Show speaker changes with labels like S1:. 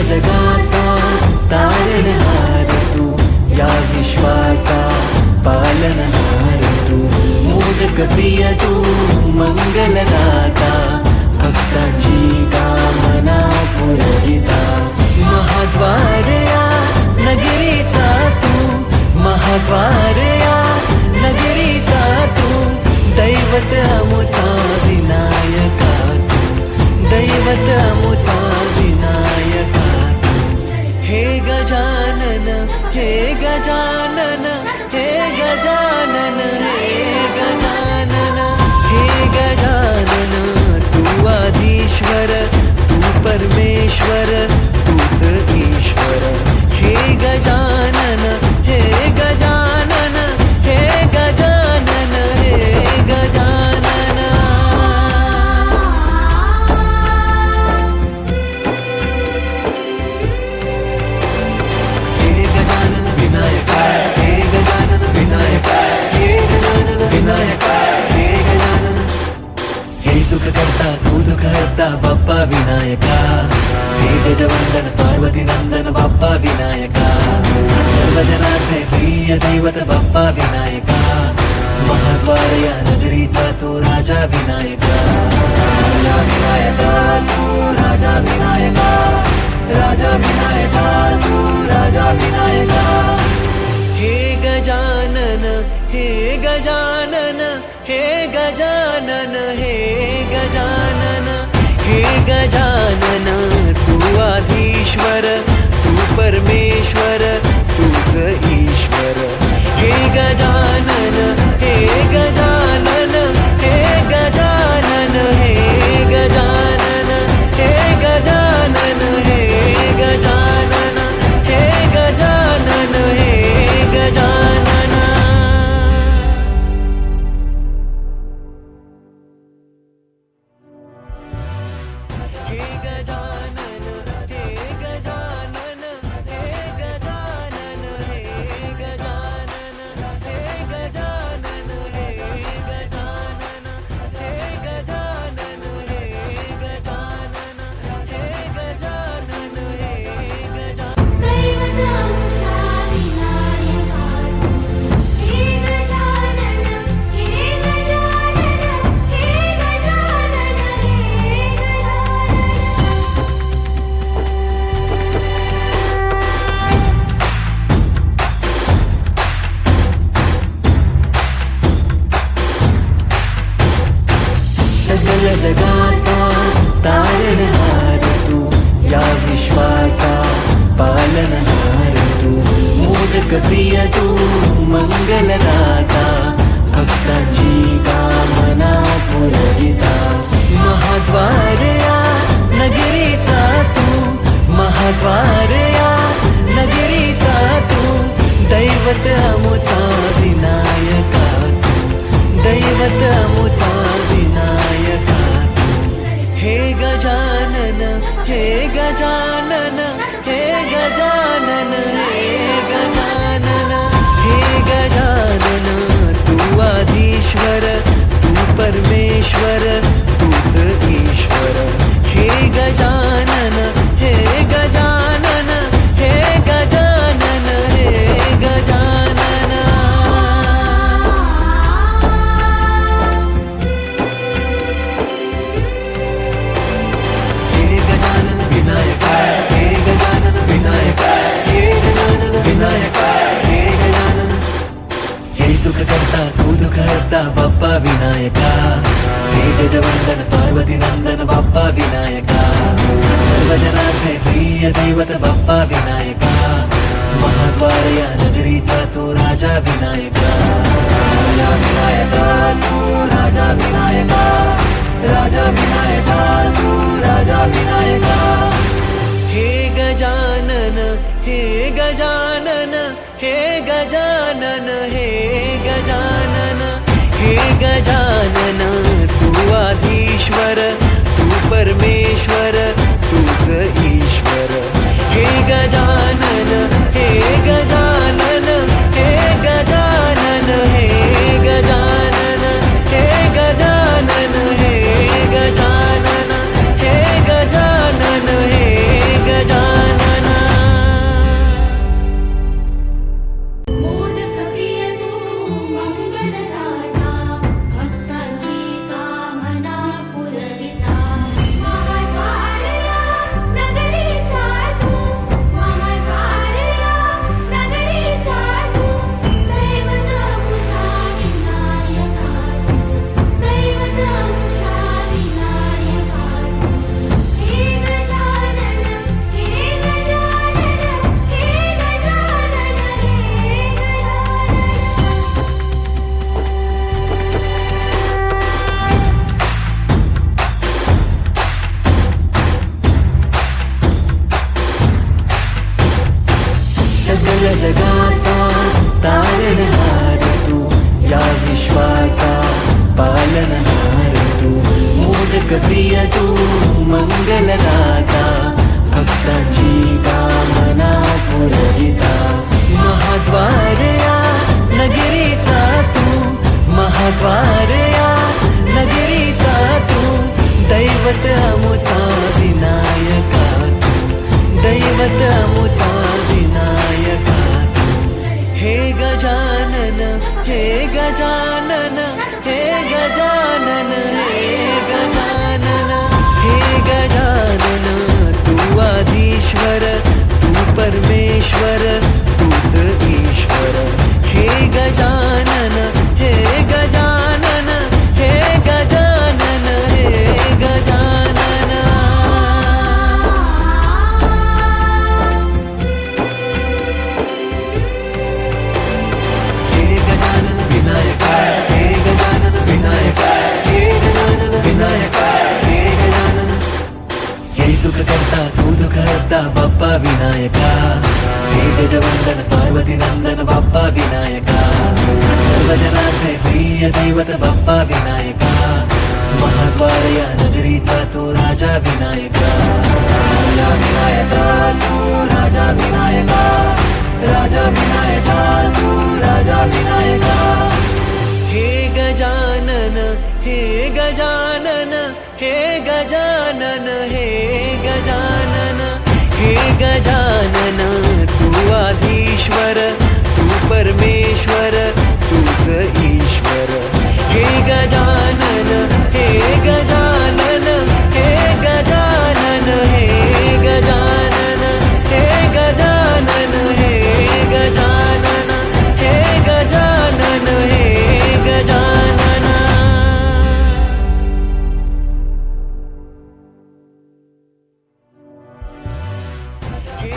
S1: जगाचा तारणहार तू, या विश्वाचा पालनहार तू, मोदक प्रिय तू, मंगलदाता, भक्तांची कामना पुरविता, महाद्वार या नगरीचा तू, महाद्वार या नगरीचा तू, दैवत अमुचा विनायका तू, दैवत अमुचा विनायका तू. हे गजानन, हे गजानन, हे गजानन, हे गजानन, हे गजानन, तू आदिश्वर, तू परमेश्वर, तूच ईश्वर. हे गजानन, हे गजानन, हे गजानन, हे गजानन. हे गजानन विनायका, हे गजानन विनायका, हे गजानन विनायका, हे गजानन. हे सुख करता तू दुःख हरता बाप्पा विनायका, हे गजवंदन पार्वती नंदन बाप्पा विनायका, सर्वजनाचे प्रिय दैवत बाप्पा विनायका, महाद्वार या नगरीचा तू राजा विनायका, राजा विनायका तू राजा विनायका, राजा विनायका तू राजा विनायका. हे गजानन, हे गजानन, हे गजानन, हे गजानन, हे गजानन, तू आदिश्वर, तू परमेश्वर, तूच ईश्वर. हे गजानन, हे गजानन, हे गजानन, हे गजानन, हे गजानन, हे गजानन, हे गजानन, हे गजानन. हे गजानन, हे गजानन, हे गजानन, हे गजानन, हे गजानन, हे गजानन, हे गजानन, हे गजानन, हे गजानन, हे गजानन.
S2: दैवत अमुचा विनायका तू, हे गजानन, हे गजानन, हे गजानन, हे
S1: सकल जगाचा तारणहार तू, या विश्वाचा पालनहार तू, मोदक प्रिय तू, मंगलदाता, भक्तांची कामना पुरविता, महाद्वार या नगरीचा तू, महाद्वार या नगरीचा तू, दैवत अमुचा विनायका तू, दैवत अमुचा विनायका तू. हे गजानन, हे गजानन, हे गजानन, हे गजानन, हे गजानन, तू आदिश्वर, तू परमेश्वर, तूच ईश्वर. हे गजानन, हे गजानन, हे गजानन, हे गजानन. हे गजानन विनायका, हे गजानन विनायका, हे गजानन विनायका, हे गजानन. हे सुख करता तू दुःख हरता बाप्पा विनायका, हे गजवंदन पार्वती नंदन बाप्पा विनायका, सर्वजनाचे प्रिय दैवत बाप्पा विनायका, महाद्वार या नगरीचा तू राजा विनायका, राजा विनायका तू राजा विनायका, राजा विनायका तू राजा विनायका. हे गजानन, हे गजानन, हे गजानन, हे गजानन, हे गजानन, तू आदिश्वर, तू परमेश्वर, तूच ईश्वर. हे गजानन, हे गजानन, हे गजानन, हे गजानन, हे गजानन, हे गजानन, हे गजानन, हे गजानन. लोकप्रिय तू मंगलदाता भक्तांची कामना पुरविता महाद्वार या नगरीचा तू महाद्वार या नगरीचा तू दैवत अमुचा विनायका तू दैवत अमुचा विनायका तू हे गजानन हे गजानन हे गजानन हे गजानन हे गजानन तू आधीश्वर तू परमेश्वर तूच ईश्वर हे गजानन हे गजानन हे गजानन हे गजानन हे गजानन विनायका हे गजानन विनायका हे गजानन विनायका हे गजानन हे सुख करता तू दुःख हरता बाप्पा विनायका हे गजवंदन पार्वती नंदन बाप्पा विनायका सर्वजनाचे प्रिय दैवत बाप्पा विनायका महाद्वार या नगरीचा तू राजा विनायका राजा विनायका तू राजा विनायका राजा विनायका तू राजा विनायका हे गजानन हे गजानन हे गजानन हे गजानन हे गजानन तू आधीश्वर तू परमेश्वर तूच ईश्वर हे गजानन हे गजानन हे गजानन हे गजानन हे गजानन हे गजानन हे गजानन हे गजानन हे